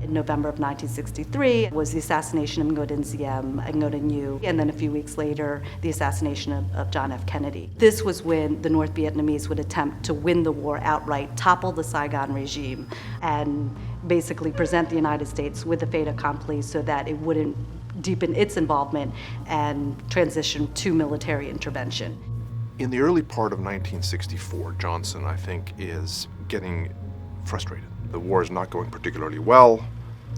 In November of 1963 was the assassination of Ngo Dinh Diem and Ngo Dinh Nhu, and then a few weeks later, the assassination of John F. Kennedy. This was when the North Vietnamese would attempt to win the war outright, topple the Saigon regime, and basically present the United States with a fait accompli so that it wouldn't deepen its involvement and transition to military intervention. In the early part of 1964, Johnson, I think, is getting frustrated. The war is not going particularly well.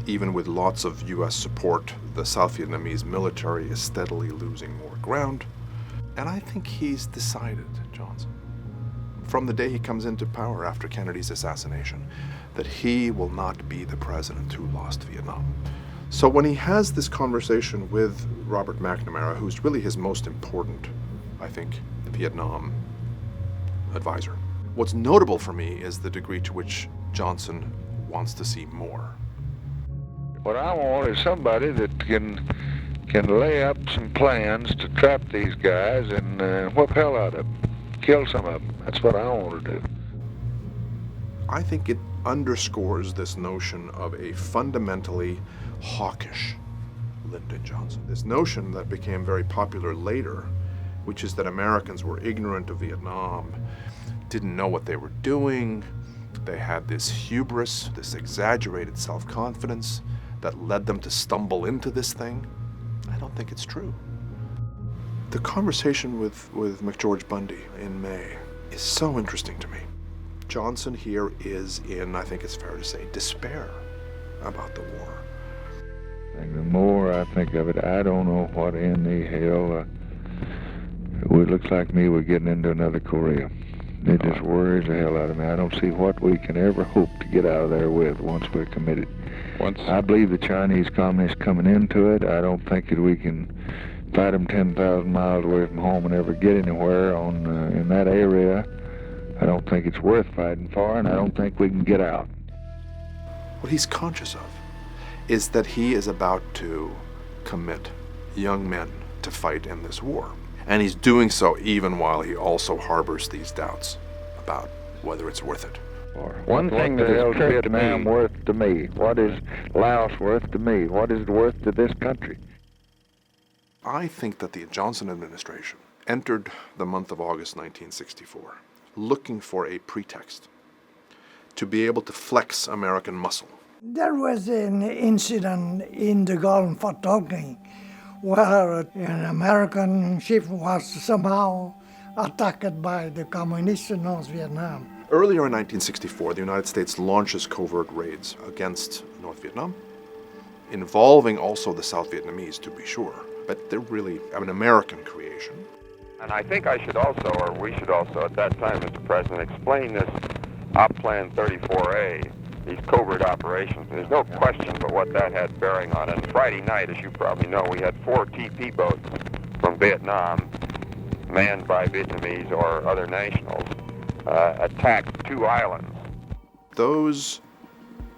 Even with lots of U.S. support, the South Vietnamese military is steadily losing more ground. And I think he's decided, Johnson, from the day he comes into power after Kennedy's assassination, that he will not be the president who lost Vietnam. So when he has this conversation with Robert McNamara, who's really his most important, I think, Vietnam advisor, what's notable for me is the degree to which Johnson wants to see more. What I want is somebody that can lay up some plans to trap these guys and whoop hell out of them, kill some of them. That's what I want to do. I think it underscores this notion of a fundamentally hawkish Lyndon Johnson. This notion that became very popular later, which is that Americans were ignorant of Vietnam, didn't know what they were doing. They had this hubris, this exaggerated self-confidence that led them to stumble into this thing. I don't think it's true. The conversation with McGeorge Bundy in May is so interesting to me. Johnson here is in, I think it's fair to say, despair about the war. And the more I think of it, I don't know what in the hell. It looks like me we're getting into another Korea. It just worries the hell out of me. I don't see what we can ever hope to get out of there with once we're committed. I believe the Chinese communists coming into it. I don't think that we can fight them 10,000 miles away from home and ever get anywhere in that area. I don't think it's worth fighting for, and I don't think we can get out. What he's conscious of is that he is about to commit young men to fight in this war. And he's doing so even while he also harbors these doubts about whether it's worth it. One thing that is Vietnam worth to me? What is Laos worth to me? What is it worth to this country? I think that the Johnson administration entered the month of August 1964 looking for a pretext to be able to flex American muscle. There was an incident in the Gulf of Tonkin where an American ship was somehow attacked by the communists in North Vietnam. Earlier in 1964, the United States launches covert raids against North Vietnam, involving also the South Vietnamese, to be sure. But they're really an American creation. And I think I should also, or we should also at that time, Mr. President, explain this Op Plan 34A, these covert operations. There's no question but what that had bearing on it. And Friday night, as you probably know, we had 4 TP boats from Vietnam, manned by Vietnamese or other nationals, attacked 2 islands. Those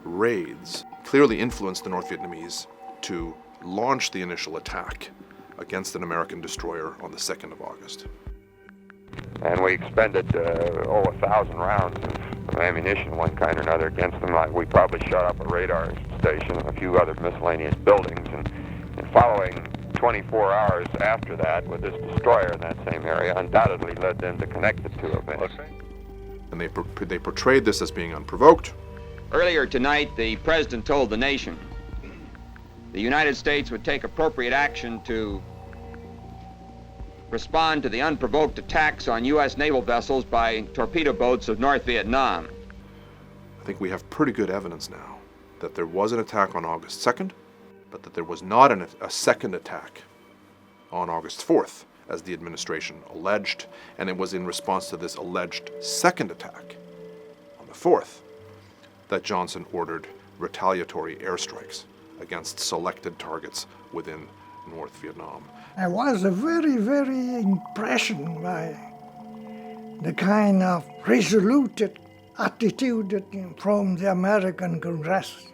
raids clearly influenced the North Vietnamese to launch the initial attack against an American destroyer on the 2nd of August. And we expended, 1,000 rounds of ammunition, one kind or another, against them. We probably shot up a radar station and a few other miscellaneous buildings. And following 24 hours after that, with this destroyer in that same area, undoubtedly led them to connect the 2 events. And they portrayed this as being unprovoked. Earlier tonight, the President told the nation the United States would take appropriate action to respond to the unprovoked attacks on U.S. naval vessels by torpedo boats of North Vietnam. I think we have pretty good evidence now that there was an attack on August 2nd, but that there was not a second attack on August 4th, as the administration alleged, and it was in response to this alleged second attack on the 4th that Johnson ordered retaliatory airstrikes against selected targets within North Vietnam. I was very, very impressed by the kind of resolute attitude from the American Congress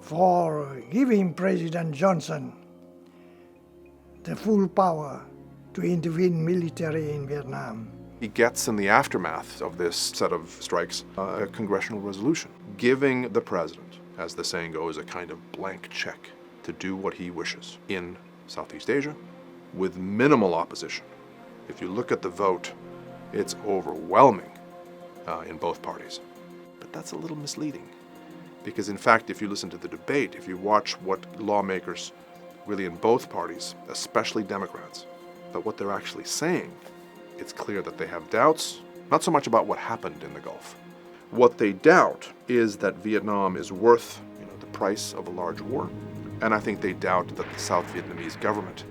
for giving President Johnson the full power to intervene military in Vietnam. He gets, in the aftermath of this set of strikes, a congressional resolution giving the president as the saying goes, a kind of blank check to do what he wishes in Southeast Asia with minimal opposition. If you look at the vote, it's overwhelming in both parties. But that's a little misleading, because in fact, if you listen to the debate, if you watch what lawmakers really in both parties, especially Democrats, but what they're actually saying, it's clear that they have doubts, not so much about what happened in the Gulf. What they doubt is that Vietnam is worth the price of a large war. And I think they doubt that the South Vietnamese government